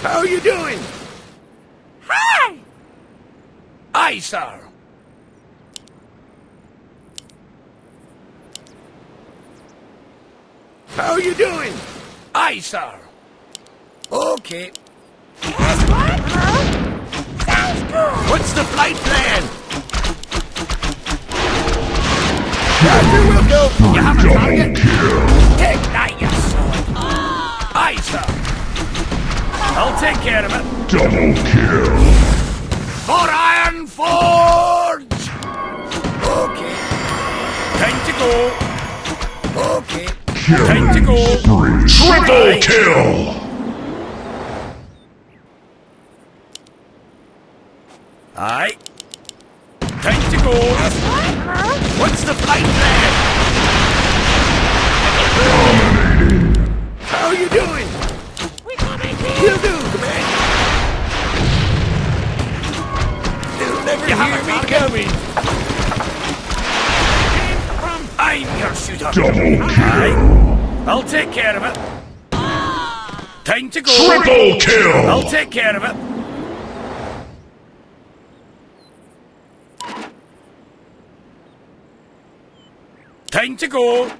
How are you doing? Hi! Aye, sir. How are you doing? Aye, sir. Okay. Yes, what? Huh? Sounds good! What's the flight plan? Roger, will do. You have a target? Take that, you son. Aye, sir. I'll take care of it. Double kill. For Iron Forge! Okay. Time to go. Okay. Time to go. Triple kill. Aye. Time to go. Yes, what? Huh? What's the flight plan? How are you doing? We coming here! Will do, Commander. They'll never hear me coming. I'm your shooter. Double Aye. kill. I'll take care of it. Time to go. Triple kill. I'll take care of it. Time to go.